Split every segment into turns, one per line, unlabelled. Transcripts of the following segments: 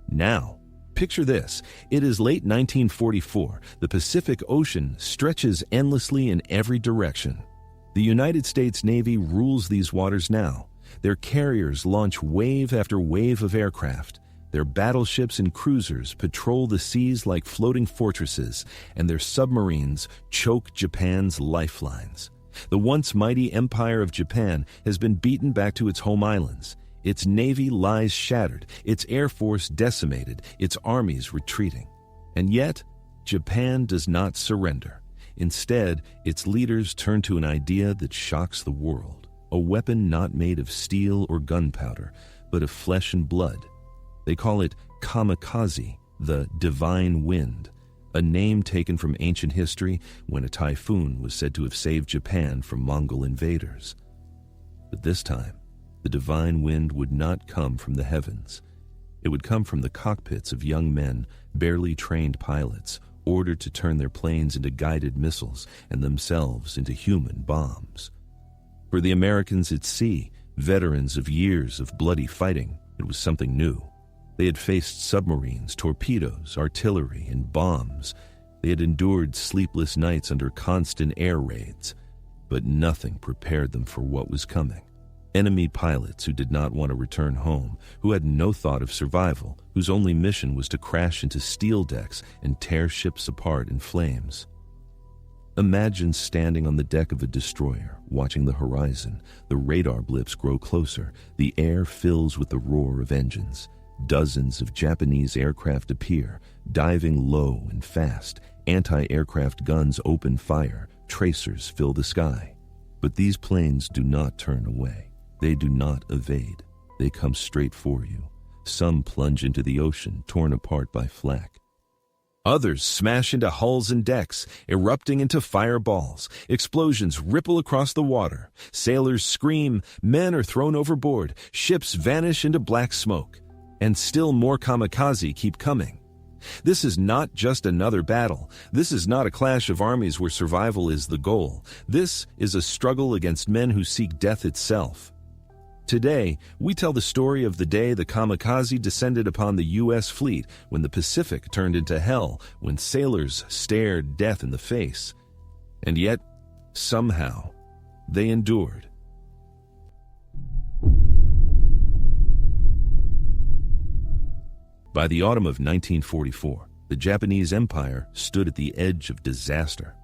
Now, picture this. It is late 1944. The Pacific Ocean stretches endlessly in every direction. The United States Navy rules these waters now. Their carriers launch wave after wave of aircraft. Their battleships and cruisers patrol the seas like floating fortresses, and their submarines choke Japan's lifelines. The once mighty Empire of Japan has been beaten back to its home islands. Its navy lies shattered, its air force decimated, its armies retreating. And yet, Japan does not surrender. Instead, its leaders turn to an idea that shocks the world, a weapon not made of steel or gunpowder, but of flesh and blood. They call it Kamikaze, the divine wind, a name taken from ancient history when a typhoon was said to have saved Japan from Mongol invaders. But this time, the divine wind would not come from the heavens. It would come from the cockpits of young men, barely trained pilots, ordered to turn their planes into guided missiles and themselves into human bombs. For the Americans at sea, veterans of years of bloody fighting, it was something new. They had faced submarines, torpedoes, artillery, and bombs. They had endured sleepless nights under constant air raids, but nothing prepared them for what was coming. Enemy pilots who did not want to return home, who had no thought of survival, whose only mission was to crash into steel decks and tear ships apart in flames. Imagine standing on the deck of a destroyer, watching the horizon. The radar blips grow closer. The air fills with the roar of engines. Dozens of Japanese aircraft appear, diving low and fast. Anti-aircraft guns open fire. Tracers fill the sky. But these planes do not turn away. They do not evade. They come straight for you. Some plunge into the ocean, torn apart by flak. Others smash into hulls and decks, erupting into fireballs. Explosions ripple across the water. Sailors scream. Men are thrown overboard. Ships vanish into black smoke. And still more kamikaze keep coming. This is not just another battle. This is not a clash of armies where survival is the goal. This is a struggle against men who seek death itself. Today, we tell the story of the day the kamikaze descended upon the U.S. fleet, when the Pacific turned into hell, when sailors stared death in the face. And yet, somehow, they endured. By the autumn of 1944, the Japanese Empire stood at the edge of disaster.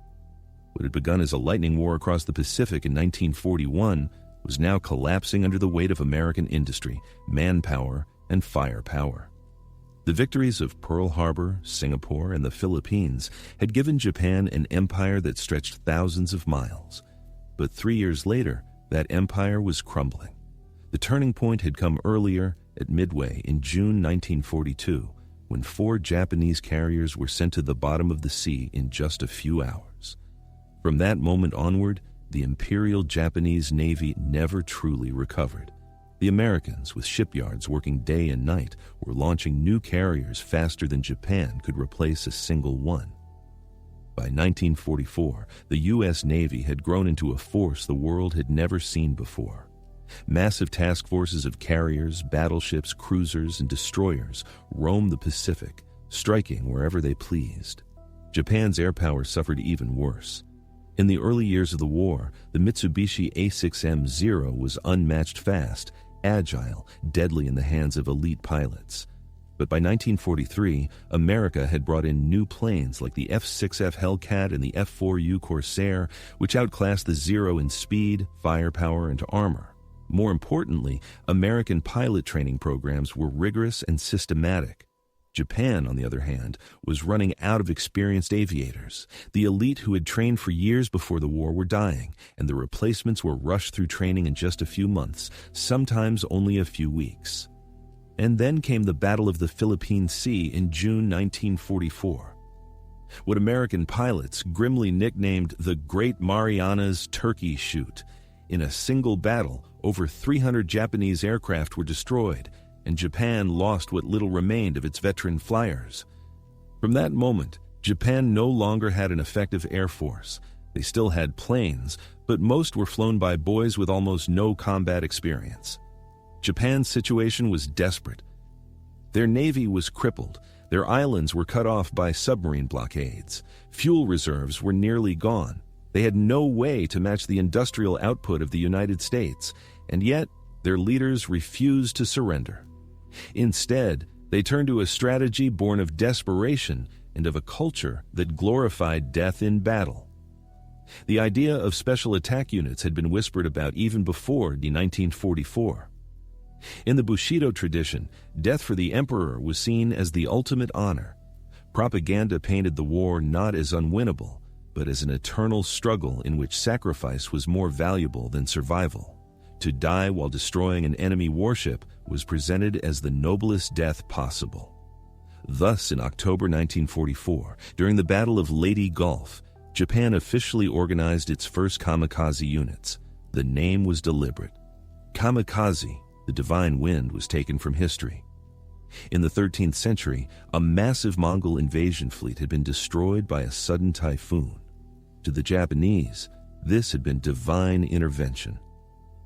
What had begun as a lightning war across the Pacific in 1941 was now collapsing under the weight of American industry, manpower, and firepower. The victories of Pearl Harbor, Singapore, and the Philippines had given Japan an empire that stretched thousands of miles. But 3 years later, that empire was crumbling. The turning point had come earlier, at Midway in June 1942, when 4 Japanese carriers were sent to the bottom of the sea in just a few hours. From that moment onward, the Imperial Japanese Navy never truly recovered. The Americans, with shipyards working day and night, were launching new carriers faster than Japan could replace a single one. By 1944, the U.S. Navy had grown into a force the world had never seen before. Massive task forces of carriers, battleships, cruisers, and destroyers roamed the Pacific, striking wherever they pleased. Japan's air power suffered even worse. In the early years of the war, the Mitsubishi A6M-0 was unmatched fast, agile, deadly in the hands of elite pilots. But by 1943, America had brought in new planes like the F-6F Hellcat and the F-4U Corsair, which outclassed the Zero in speed, firepower, and armor. More importantly, American pilot training programs were rigorous and systematic. Japan, on the other hand, was running out of experienced aviators. The elite who had trained for years before the war were dying, and the replacements were rushed through training in just a few months, sometimes only a few weeks. And then came the Battle of the Philippine Sea in June 1944. What American pilots grimly nicknamed the Great Marianas Turkey Shoot. In a single battle, over 300 Japanese aircraft were destroyed, and Japan lost what little remained of its veteran flyers. From that moment, Japan no longer had an effective air force. They still had planes, but most were flown by boys with almost no combat experience. Japan's situation was desperate. Their navy was crippled. Their islands were cut off by submarine blockades. Fuel reserves were nearly gone. They had no way to match the industrial output of the United States, and yet their leaders refused to surrender. Instead, they turned to a strategy born of desperation and of a culture that glorified death in battle. The idea of special attack units had been whispered about even before 1944. In the Bushido tradition, death for the emperor was seen as the ultimate honor. Propaganda painted the war not as unwinnable, but as an eternal struggle in which sacrifice was more valuable than survival. To die while destroying an enemy warship was presented as the noblest death possible. Thus, in October 1944, during the Battle of Leyte Gulf, Japan officially organized its first kamikaze units. The name was deliberate. Kamikaze, the divine wind, was taken from history. In the 13th century, a massive Mongol invasion fleet had been destroyed by a sudden typhoon. To the Japanese, this had been divine intervention.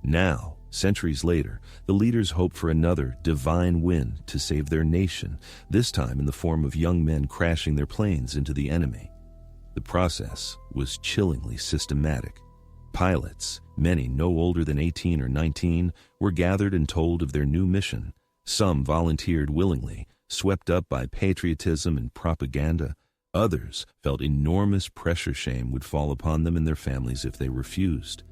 Now, centuries later, the leaders hoped for another divine wind to save their nation, this time in the form of young men crashing their planes into the enemy. The process was chillingly systematic. Pilots, many no older than 18 or 19, were gathered and told of their new mission. Some volunteered willingly, swept up by patriotism and propaganda. Others felt enormous pressure shame would fall upon them and their families if they refused.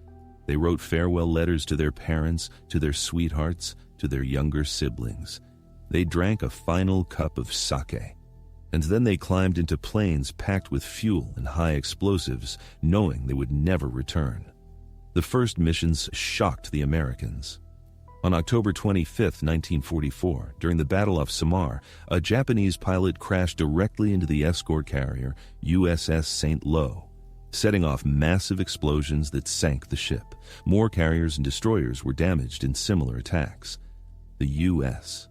They wrote farewell letters to their parents, to their sweethearts, to their younger siblings. They drank a final cup of sake. And then they climbed into planes packed with fuel and high explosives, knowing they would never return. The first missions shocked the Americans. On October 25, 1944, during the Battle of Samar, a Japanese pilot crashed directly into the escort carrier USS St. Lo, setting off massive explosions that sank the ship. More carriers and destroyers were damaged in similar attacks. The U.S.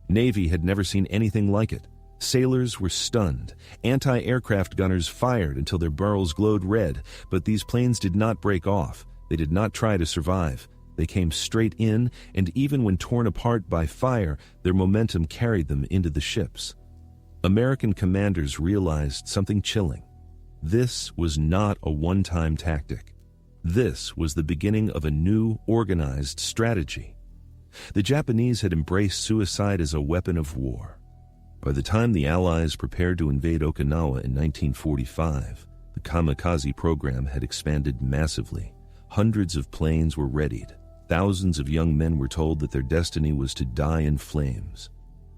Navy had never seen anything like it. Sailors were stunned. Anti-aircraft gunners fired until their barrels glowed red, but these planes did not break off. They did not try to survive. They came straight in, and even when torn apart by fire, their momentum carried them into the ships. American commanders realized something chilling. This was not a one-time tactic. This was the beginning of a new, organized strategy. The Japanese had embraced suicide as a weapon of war. By the time the Allies prepared to invade Okinawa in 1945, the kamikaze program had expanded massively. Hundreds of planes were readied. Thousands of young men were told that their destiny was to die in flames.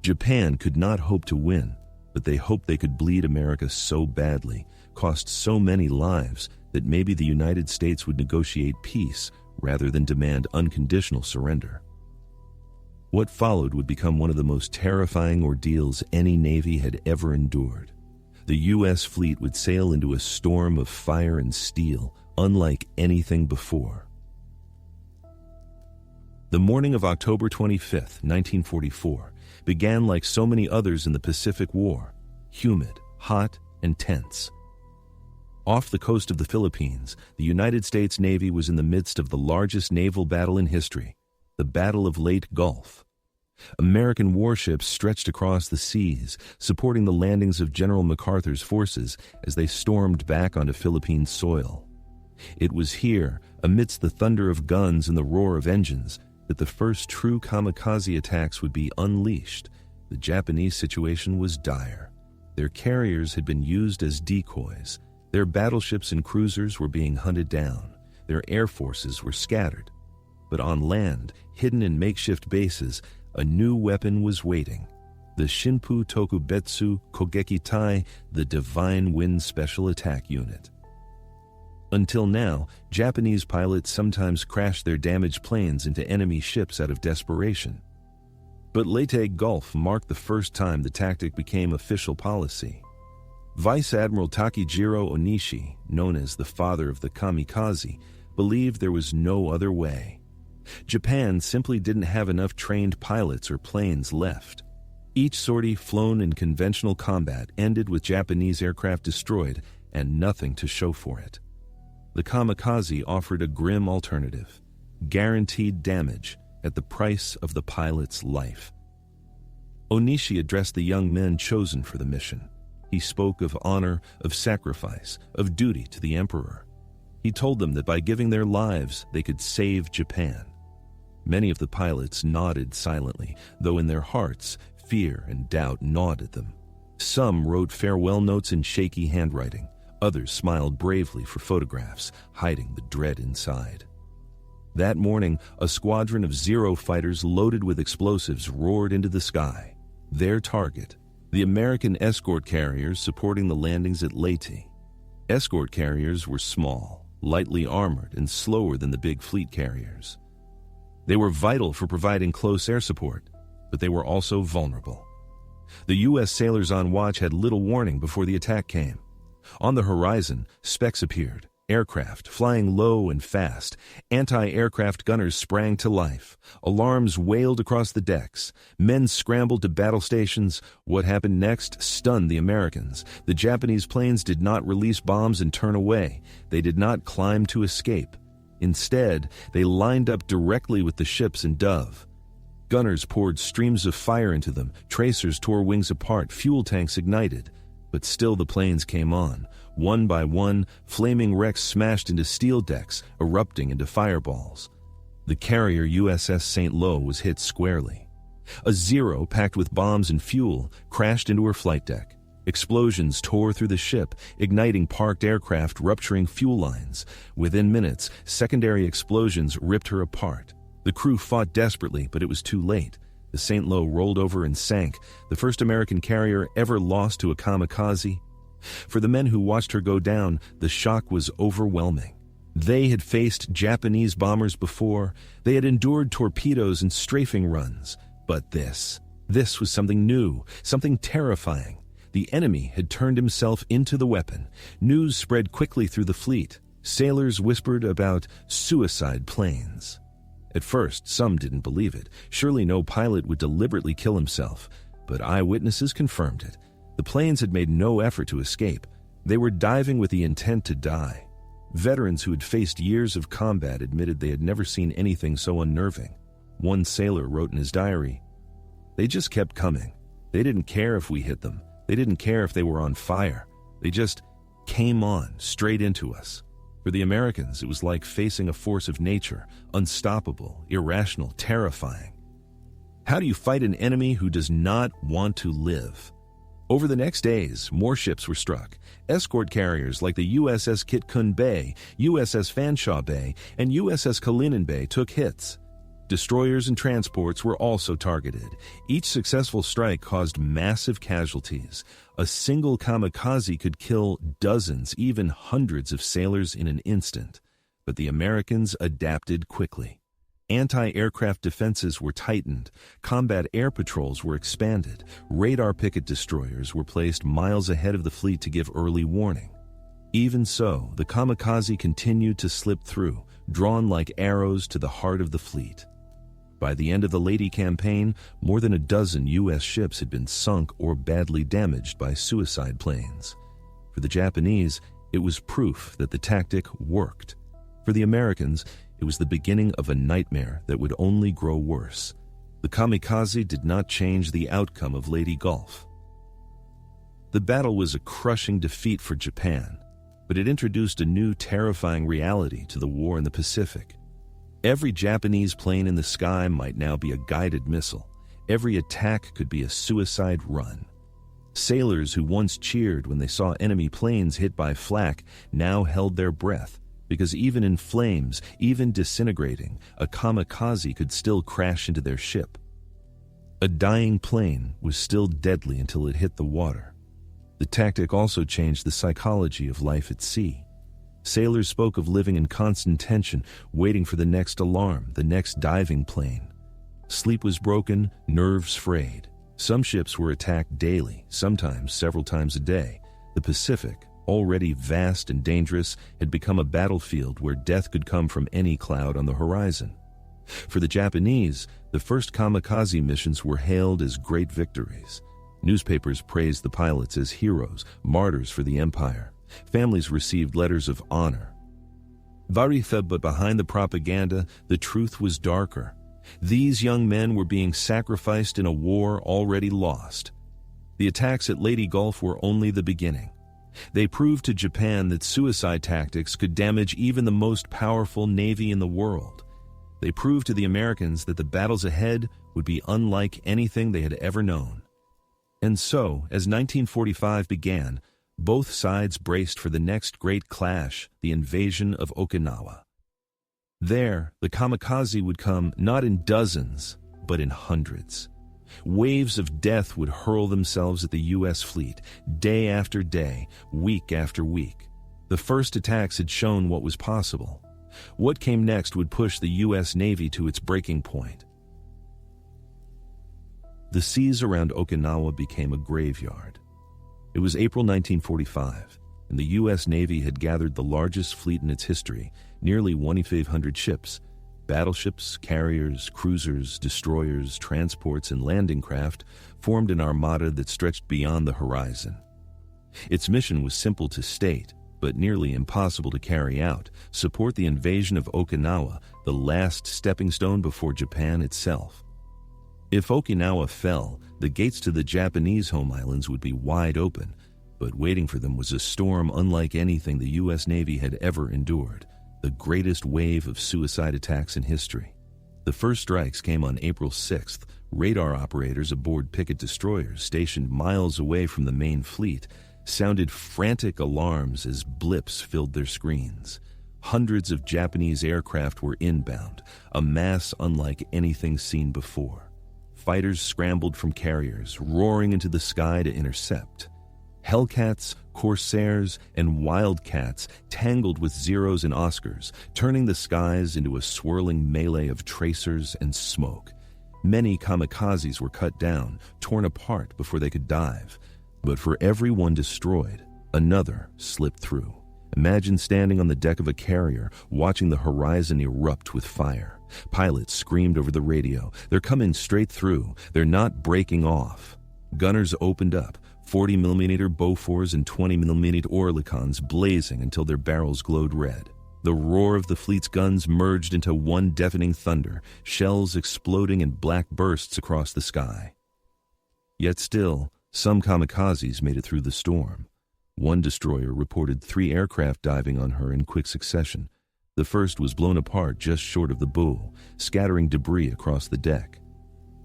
Japan could not hope to win, but they hoped they could bleed America so badly, cost so many lives, that maybe the United States would negotiate peace rather than demand unconditional surrender. What followed would become one of the most terrifying ordeals any navy had ever endured. The U.S. fleet would sail into a storm of fire and steel, unlike anything before. The morning of October 25, 1944, began like so many others in the Pacific War, humid, hot, and tense. Off the coast of the Philippines, the United States Navy was in the midst of the largest naval battle in history, the Battle of Leyte Gulf. American warships stretched across the seas, supporting the landings of General MacArthur's forces as they stormed back onto Philippine soil. It was here, amidst the thunder of guns and the roar of engines, that the first true kamikaze attacks would be unleashed. The Japanese situation was dire. Their carriers had been used as decoys. Their battleships and cruisers were being hunted down. Their air forces were scattered. But on land, hidden in makeshift bases, a new weapon was waiting. The Shinpu Tokubetsu Kogeki-tai, the Divine Wind Special Attack Unit. Until now, Japanese pilots sometimes crashed their damaged planes into enemy ships out of desperation. But Leyte Gulf marked the first time the tactic became official policy. Vice Admiral Takejiro Onishi, known as the father of the kamikaze, believed there was no other way. Japan simply didn't have enough trained pilots or planes left. Each sortie flown in conventional combat ended with Japanese aircraft destroyed and nothing to show for it. The kamikaze offered a grim alternative: guaranteed damage at the price of the pilot's life. Onishi addressed the young men chosen for the mission. He spoke of honor, of sacrifice, of duty to the emperor. He told them that by giving their lives, they could save Japan. Many of the pilots nodded silently, though in their hearts, fear and doubt gnawed at them. Some wrote farewell notes in shaky handwriting. Others smiled bravely for photographs, hiding the dread inside. That morning, a squadron of Zero fighters loaded with explosives roared into the sky. Their target, the American escort carriers supporting the landings at Leyte. Escort carriers were small, lightly armored, and slower than the big fleet carriers. They were vital for providing close air support, but they were also vulnerable. The U.S. sailors on watch had little warning before the attack came. On the horizon, specks appeared, aircraft flying low and fast. Anti-aircraft gunners sprang to life. Alarms wailed across the decks. Men scrambled to battle stations. What happened next stunned the Americans. The Japanese planes did not release bombs and turn away. They did not climb to escape. Instead, they lined up directly with the ships in Dove. Gunners poured streams of fire into them. Tracers tore wings apart. Fuel tanks ignited. But still the planes came on. One by one, flaming wrecks smashed into steel decks, erupting into fireballs. The carrier USS St. Lo was hit squarely. A Zero packed with bombs and fuel crashed into her flight deck. Explosions tore through the ship, igniting parked aircraft, rupturing fuel lines. Within minutes, secondary explosions ripped her apart. The crew fought desperately, but it was too late. The St. Lo rolled over and sank, the first American carrier ever lost to a kamikaze. For the men who watched her go down, the shock was overwhelming. They had faced Japanese bombers before. They had endured torpedoes and strafing runs. But this was something new, something terrifying. The enemy had turned himself into the weapon. News spread quickly through the fleet. Sailors whispered about suicide planes. At first, some didn't believe it. Surely no pilot would deliberately kill himself. But eyewitnesses confirmed it. The planes had made no effort to escape. They were diving with the intent to die. Veterans who had faced years of combat admitted they had never seen anything so unnerving. One sailor wrote in his diary, "They just kept coming. They didn't care if we hit them. They didn't care if they were on fire. They just came on, straight into us." For the Americans, it was like facing a force of nature, unstoppable, irrational, terrifying. How do you fight an enemy who does not want to live? Over the next days, more ships were struck. Escort carriers like the USS Kitkun Bay, USS Fanshawe Bay, and USS Kalinin Bay took hits. Destroyers and transports were also targeted. Each successful strike caused massive casualties. A single kamikaze could kill dozens, even hundreds of sailors in an instant. But the Americans adapted quickly. Anti-aircraft defenses were tightened. Combat air patrols were expanded. Radar picket destroyers were placed miles ahead of the fleet to give early warning. Even so, the kamikaze continued to slip through, drawn like arrows to the heart of the fleet. By the end of the Leyte campaign, more than a dozen U.S. ships had been sunk or badly damaged by suicide planes. For the Japanese, it was proof that the tactic worked. For the Americans, it was the beginning of a nightmare that would only grow worse. The kamikaze did not change the outcome of Leyte Gulf. The battle was a crushing defeat for Japan, but it introduced a new terrifying reality to the war in the Pacific. Every Japanese plane in the sky might now be a guided missile. Every attack could be a suicide run. Sailors who once cheered when they saw enemy planes hit by flak now held their breath, because even in flames, even disintegrating, a kamikaze could still crash into their ship. A dying plane was still deadly until it hit the water. The tactic also changed the psychology of life at sea. Sailors spoke of living in constant tension, waiting for the next alarm, the next diving plane. Sleep was broken, nerves frayed. Some ships were attacked daily, sometimes several times a day. The Pacific, already vast and dangerous, had become a battlefield where death could come from any cloud on the horizon. For the Japanese, the first kamikaze missions were hailed as great victories. Newspapers praised the pilots as heroes, martyrs for the empire. Families received letters of honor. But behind the propaganda, the truth was darker. These young men were being sacrificed in a war already lost. The attacks at Leyte Gulf were only the beginning. They proved to Japan that suicide tactics could damage even the most powerful navy in the world. They proved to the Americans that the battles ahead would be unlike anything they had ever known. And so, as 1945 began, both sides braced for the next great clash, the invasion of Okinawa. There, the kamikaze would come not in dozens, but in hundreds. Waves of death would hurl themselves at the U.S. fleet, day after day, week after week. The first attacks had shown what was possible. What came next would push the U.S. Navy to its breaking point. The seas around Okinawa became a graveyard. It was April 1945, and the U.S. Navy had gathered the largest fleet in its history, nearly 2,500 ships. Battleships, carriers, cruisers, destroyers, transports, and landing craft formed an armada that stretched beyond the horizon. Its mission was simple to state, but nearly impossible to carry out: support the invasion of Okinawa, the last stepping stone before Japan itself. If Okinawa fell, the gates to the Japanese home islands would be wide open, but waiting for them was a storm unlike anything the U.S. Navy had ever endured. The greatest wave of suicide attacks in history. The first strikes came on April 6th. Radar operators aboard picket destroyers stationed miles away from the main fleet sounded frantic alarms as blips filled their screens. Hundreds of Japanese aircraft were inbound, a mass unlike anything seen before. Fighters scrambled from carriers, roaring into the sky to intercept. Hellcats, Corsairs, and Wildcats tangled with Zeros and Oscars, turning the skies into a swirling melee of tracers and smoke. Many kamikazes were cut down, torn apart before they could dive. But for every one destroyed, another slipped through. Imagine standing on the deck of a carrier, watching the horizon erupt with fire. Pilots screamed over the radio, "They're coming straight through. They're not breaking off." Gunners opened up, 40mm Bofors and 20mm Oerlikons blazing until their barrels glowed red. The roar of the fleet's guns merged into one deafening thunder, shells exploding in black bursts across the sky. Yet still, some kamikazes made it through the storm. One destroyer reported 3 aircraft diving on her in quick succession. The first was blown apart just short of the bow, scattering debris across the deck.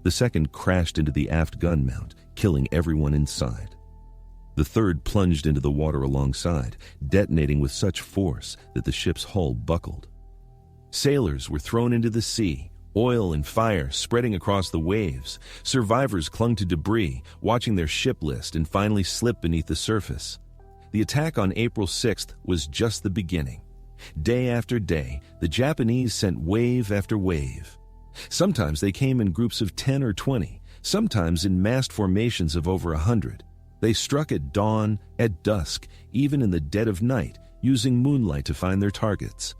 The second crashed into the aft gun mount, killing everyone inside. The third plunged into the water alongside, detonating with such force that the ship's hull buckled. Sailors were thrown into the sea, oil and fire spreading across the waves. Survivors clung to debris, watching their ship list and finally slip beneath the surface. The attack on April 6th was just the beginning. Day after day, the Japanese sent wave after wave. Sometimes they came in groups of 10 or 20, sometimes in massed formations of over 100. They struck at dawn, at dusk, even in the dead of night, using moonlight to find their targets.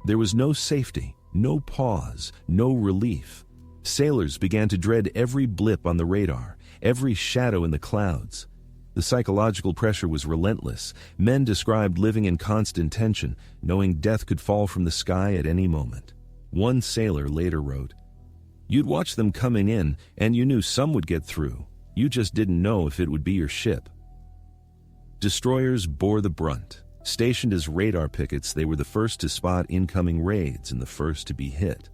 There was no safety, no pause, no relief. Sailors began to dread every blip on the radar, every shadow in the clouds. The psychological pressure was relentless. Men described living in constant tension, knowing death could fall from the sky at any moment. One sailor later wrote, "You'd watch them coming in, and you knew some would get through. You just didn't know if it would be your ship." Destroyers bore the brunt. Stationed as radar pickets, they were the first to spot incoming raids and the first to be hit.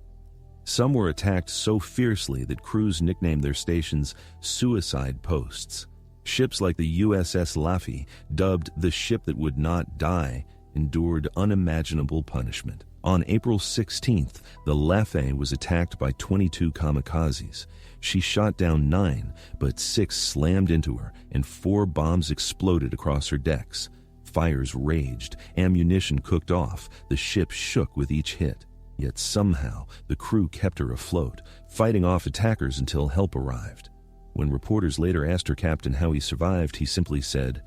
Some were attacked so fiercely that crews nicknamed their stations suicide posts. Ships like the USS Laffey, dubbed the ship that would not die, endured unimaginable punishment. On April 16th, the Laffey was attacked by 22 kamikazes. She shot down 9, but 6 slammed into her, and 4 bombs exploded across her decks. Fires raged, ammunition cooked off, the ship shook with each hit. Yet somehow, the crew kept her afloat, fighting off attackers until help arrived. When reporters later asked her captain how he survived, he simply said,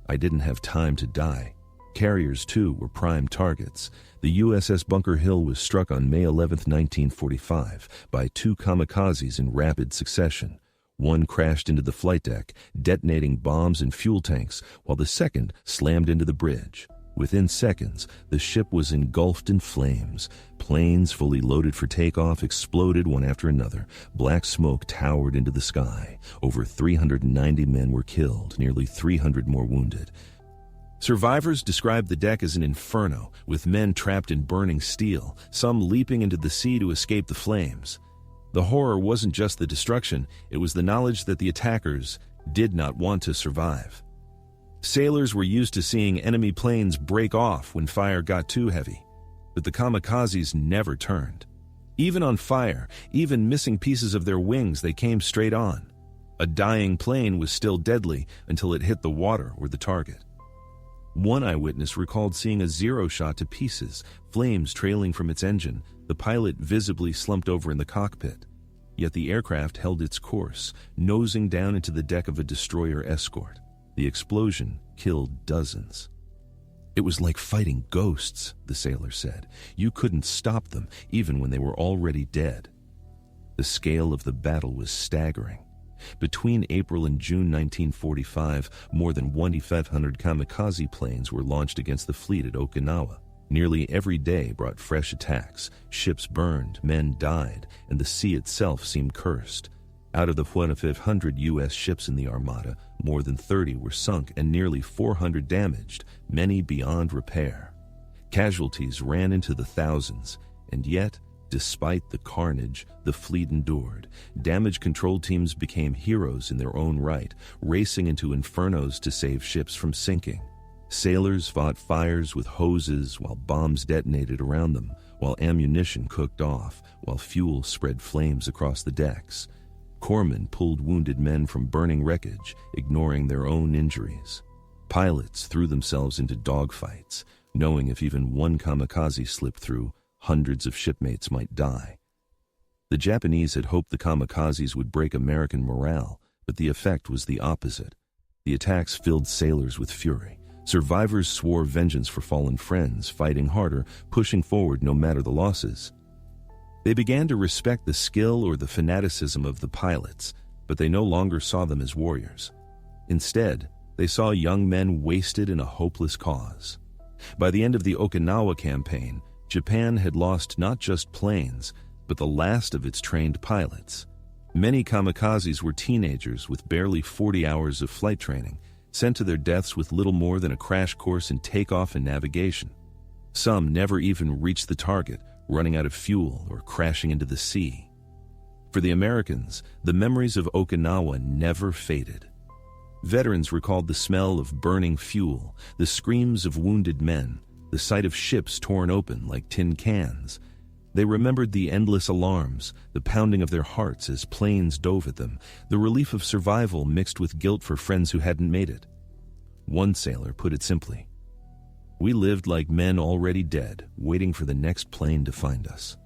"I didn't have time to die." Carriers, too, were prime targets. The USS Bunker Hill was struck on May 11, 1945, by 2 kamikazes in rapid succession. One crashed into the flight deck, detonating bombs and fuel tanks, while the second slammed into the bridge. Within seconds, the ship was engulfed in flames. Planes fully loaded for takeoff exploded one after another. Black smoke towered into the sky. Over 390 men were killed, nearly 300 more wounded. Survivors described the deck as an inferno, with men trapped in burning steel, some leaping into the sea to escape the flames. The horror wasn't just the destruction, it was the knowledge that the attackers did not want to survive. Sailors were used to seeing enemy planes break off when fire got too heavy, but the kamikazes never turned. Even on fire, even missing pieces of their wings, they came straight on. A dying plane was still deadly until it hit the water or the target. One eyewitness recalled seeing a Zero shot to pieces, flames trailing from its engine, the pilot visibly slumped over in the cockpit. Yet the aircraft held its course, nosing down into the deck of a destroyer escort. The explosion killed dozens. It was like fighting ghosts, the sailor said. You couldn't stop them, even when they were already dead. The scale of the battle was staggering. Between April and June 1945, more than 2,500 kamikaze planes were launched against the fleet at Okinawa. Nearly every day brought fresh attacks. Ships burned, men died, and the sea itself seemed cursed. Out of the 2,500 U.S. ships in the Armada, more than 30 were sunk and nearly 400 damaged, many beyond repair. Casualties ran into the thousands, and yet, despite the carnage, the fleet endured. Damage control teams became heroes in their own right, racing into infernos to save ships from sinking. Sailors fought fires with hoses while bombs detonated around them, while ammunition cooked off, while fuel spread flames across the decks. Corpsmen pulled wounded men from burning wreckage, ignoring their own injuries. Pilots threw themselves into dogfights, knowing if even one kamikaze slipped through, hundreds of shipmates might die. The Japanese had hoped the kamikazes would break American morale, but the effect was the opposite. The attacks filled sailors with fury. Survivors swore vengeance for fallen friends, fighting harder, pushing forward no matter the losses. They began to respect the skill or the fanaticism of the pilots, but they no longer saw them as warriors. Instead, they saw young men wasted in a hopeless cause. By the end of the Okinawa campaign, Japan had lost not just planes, but the last of its trained pilots. Many kamikazes were teenagers with barely 40 hours of flight training, sent to their deaths with little more than a crash course in takeoff and navigation. Some never even reached the target, running out of fuel or crashing into the sea. For the Americans, the memories of Okinawa never faded. Veterans recalled the smell of burning fuel, the screams of wounded men, the sight of ships torn open like tin cans. They remembered the endless alarms, the pounding of their hearts as planes dove at them, the relief of survival mixed with guilt for friends who hadn't made it. One sailor put it simply, "We lived like men already dead, waiting for the next plane to find us."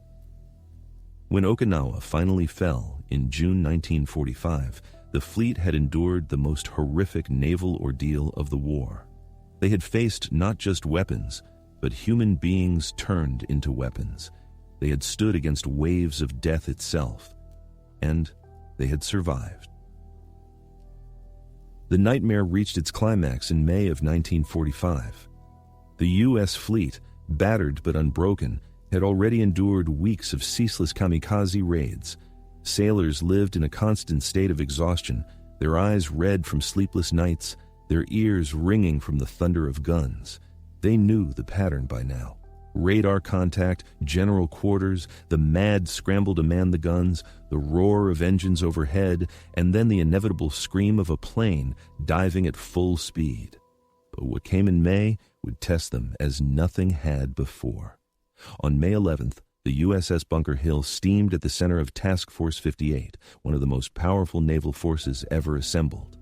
When Okinawa finally fell in June 1945, the fleet had endured the most horrific naval ordeal of the war. They had faced not just weapons, but human beings turned into weapons. They had stood against waves of death itself, and they had survived. The nightmare reached its climax in May of 1945. The U.S. fleet, battered but unbroken, had already endured weeks of ceaseless kamikaze raids. Sailors lived in a constant state of exhaustion, their eyes red from sleepless nights, their ears ringing from the thunder of guns. They knew the pattern by now. Radar contact, general quarters, the mad scramble to man the guns, the roar of engines overhead, and then the inevitable scream of a plane diving at full speed. But what came in May would test them as nothing had before. On May 11th, the USS Bunker Hill steamed at the center of Task Force 58, one of the most powerful naval forces ever assembled.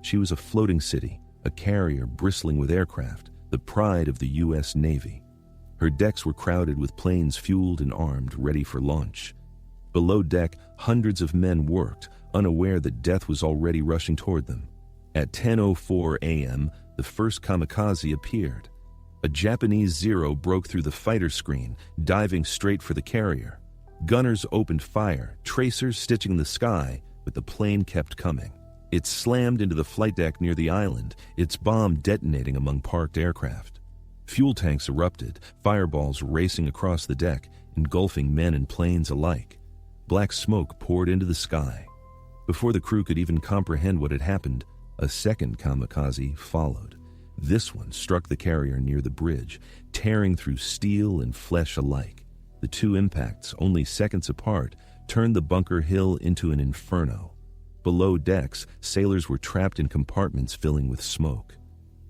She was a floating city, a carrier bristling with aircraft, the pride of the U.S. Navy. Her decks were crowded with planes fueled and armed, ready for launch. Below deck, hundreds of men worked, unaware that death was already rushing toward them. At 10:04 a.m., the first kamikaze appeared. A Japanese Zero broke through the fighter screen, diving straight for the carrier. Gunners opened fire, tracers stitching the sky, but the plane kept coming. It slammed into the flight deck near the island, its bomb detonating among parked aircraft. Fuel tanks erupted, fireballs racing across the deck, engulfing men and planes alike. Black smoke poured into the sky. Before the crew could even comprehend what had happened, a second kamikaze followed. This one struck the carrier near the bridge, tearing through steel and flesh alike. The two impacts, only seconds apart, turned the Bunker Hill into an inferno. Below decks, sailors were trapped in compartments filling with smoke.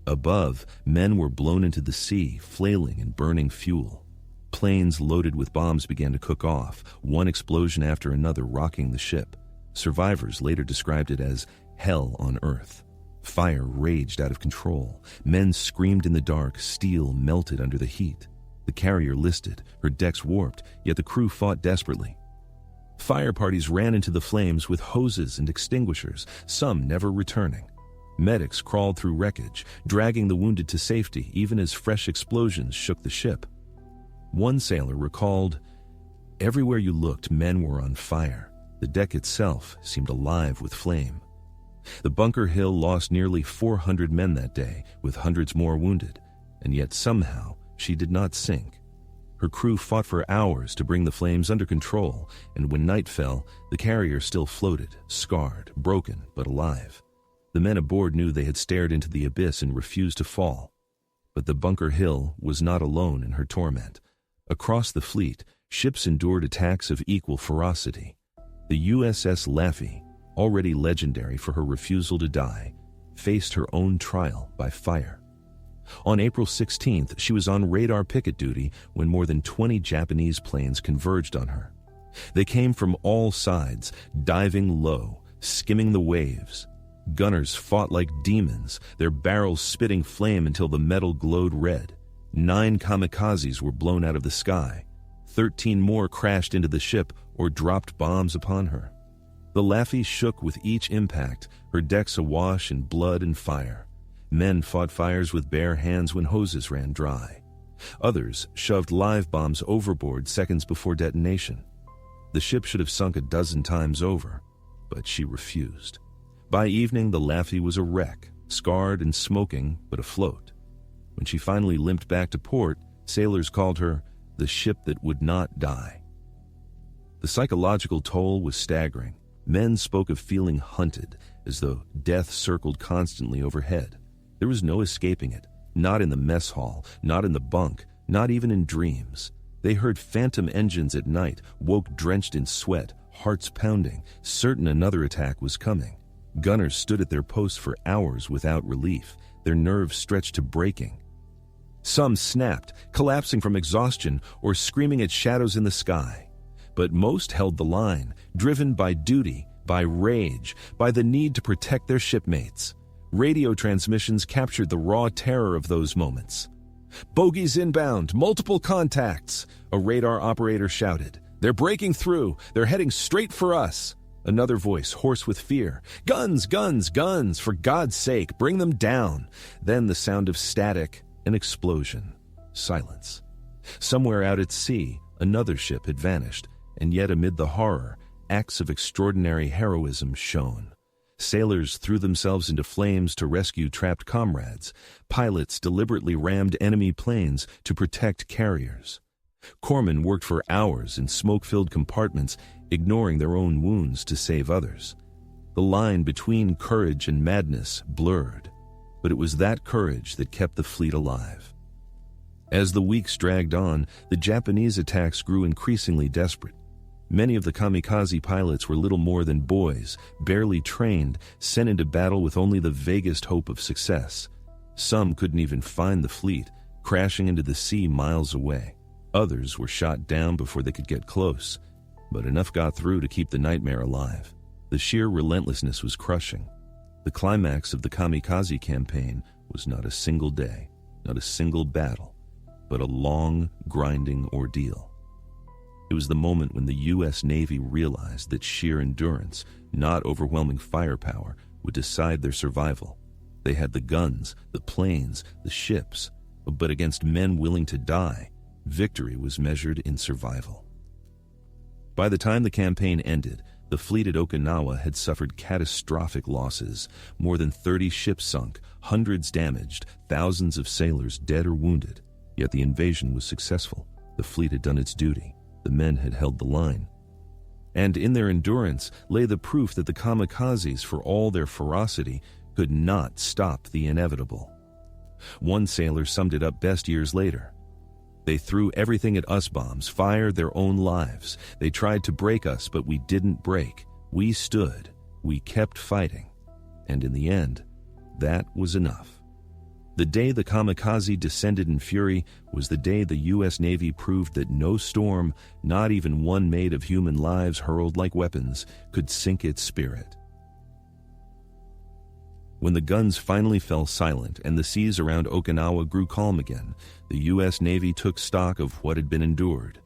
Above, men were blown into the sea, flailing and burning fuel. Planes loaded with bombs began to cook off, one explosion after another rocking the ship. Survivors later described it as hell on Earth. Fire raged out of control. Men screamed in the dark, steel melted under the heat. The carrier listed, her decks warped, yet the crew fought desperately. Fire parties ran into the flames with hoses and extinguishers, some never returning. Medics crawled through wreckage, dragging the wounded to safety even as fresh explosions shook the ship. One sailor recalled, "Everywhere you looked, men were on fire. The deck itself seemed alive with flame." The Bunker Hill lost nearly 400 men that day, with hundreds more wounded, and yet somehow she did not sink. Her crew fought for hours to bring the flames under control, and when night fell, the carrier still floated, scarred, broken, but alive. The men aboard knew they had stared into the abyss and refused to fall. But the Bunker Hill was not alone in her torment. Across the fleet, ships endured attacks of equal ferocity. The USS Laffey, already legendary for her refusal to die, faced her own trial by fire. On April 16th, she was on radar picket duty when more than 20 Japanese planes converged on her. They came from all sides, diving low, skimming the waves. Gunners fought like demons, their barrels spitting flame until the metal glowed red. 9 kamikazes were blown out of the sky. 13 more crashed into the ship or dropped bombs upon her. The Laffey shook with each impact, her decks awash in blood and fire. Men fought fires with bare hands when hoses ran dry. Others shoved live bombs overboard seconds before detonation. The ship should have sunk a dozen times over, but she refused. By evening, the Laffey was a wreck, scarred and smoking, but afloat. When she finally limped back to port, sailors called her the ship that would not die. The psychological toll was staggering. Men spoke of feeling hunted, as though death circled constantly overhead. There was no escaping it, not in the mess hall, not in the bunk, not even in dreams. They heard phantom engines at night, woke drenched in sweat, hearts pounding, certain another attack was coming. Gunners stood at their posts for hours without relief, their nerves stretched to breaking. Some snapped, collapsing from exhaustion or screaming at shadows in the sky. But most held the line, driven by duty, by rage, by the need to protect their shipmates. Radio transmissions captured the raw terror of those moments. "Bogies inbound, multiple contacts," a radar operator shouted. "They're breaking through, they're heading straight for us." Another voice, hoarse with fear. "Guns, guns, guns, for God's sake, bring them down." Then the sound of static, an explosion, silence. Somewhere out at sea, another ship had vanished, and yet amid the horror, acts of extraordinary heroism shone. Sailors threw themselves into flames to rescue trapped comrades. Pilots deliberately rammed enemy planes to protect carriers. Corpsmen worked for hours in smoke-filled compartments, ignoring their own wounds to save others. The line between courage and madness blurred, but it was that courage that kept the fleet alive. As the weeks dragged on, the Japanese attacks grew increasingly desperate. Many of the kamikaze pilots were little more than boys, barely trained, sent into battle with only the vaguest hope of success. Some couldn't even find the fleet, crashing into the sea miles away. Others were shot down before they could get close, but enough got through to keep the nightmare alive. The sheer relentlessness was crushing. The climax of the Kamikaze campaign was not a single day, not a single battle, but a long, grinding ordeal. It was the moment when the U.S. Navy realized that sheer endurance, not overwhelming firepower, would decide their survival. They had the guns, the planes, the ships, but against men willing to die, victory was measured in survival. By the time the campaign ended, the fleet at Okinawa had suffered catastrophic losses. More than 30 ships sunk, hundreds damaged, thousands of sailors dead or wounded. Yet the invasion was successful. The fleet had done its duty. The men had held the line. And in their endurance lay the proof that the kamikazes, for all their ferocity, could not stop the inevitable. One sailor summed it up best years later. They threw everything at us bombs, fired their own lives. They tried to break us, but we didn't break. We stood. We kept fighting. And in the end, that was enough. The day the Kamikaze descended in fury was the day the U.S. Navy proved that no storm, not even one made of human lives hurled like weapons, could sink its spirit. When the guns finally fell silent and the seas around Okinawa grew calm again, the U.S. Navy took stock of what had been endured.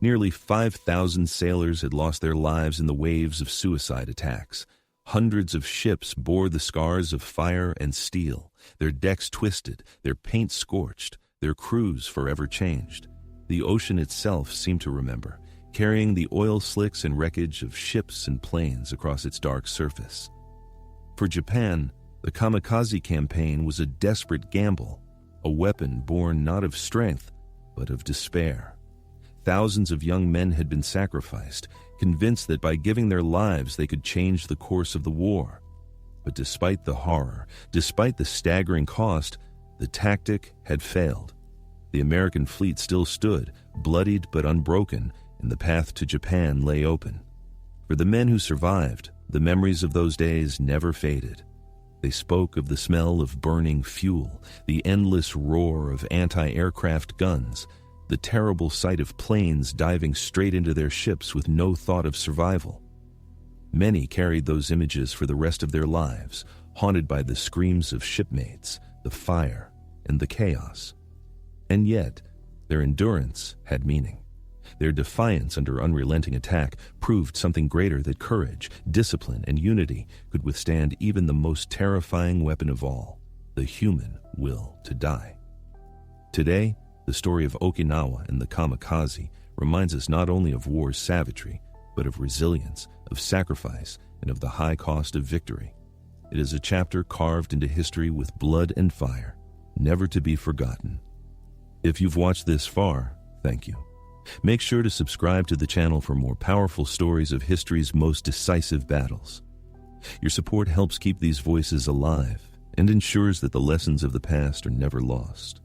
Nearly 5,000 sailors had lost their lives in the waves of suicide attacks. Hundreds of ships bore the scars of fire and steel, their decks twisted, their paint scorched, their crews forever changed. The ocean itself seemed to remember, carrying the oil slicks and wreckage of ships and planes across its dark surface. For Japan, the Kamikaze campaign was a desperate gamble, a weapon born not of strength, but of despair. Thousands of young men had been sacrificed, convinced that by giving their lives they could change the course of the war. But despite the horror, despite the staggering cost, the tactic had failed. The American fleet still stood, bloodied but unbroken, and the path to Japan lay open. For the men who survived, the memories of those days never faded. They spoke of the smell of burning fuel, the endless roar of anti-aircraft guns, the terrible sight of planes diving straight into their ships with no thought of survival. Many carried those images for the rest of their lives, haunted by the screams of shipmates, the fire, and the chaos. And yet, their endurance had meaning. Their defiance under unrelenting attack proved something greater, that courage, discipline, and unity could withstand even the most terrifying weapon of all, the human will to die. Today, the story of Okinawa and the Kamikaze reminds us not only of war's savagery, but of resilience, of sacrifice, and of the high cost of victory. It is a chapter carved into history with blood and fire, never to be forgotten. If you've watched this far, thank you. Make sure to subscribe to the channel for more powerful stories of history's most decisive battles. Your support helps keep these voices alive and ensures that the lessons of the past are never lost.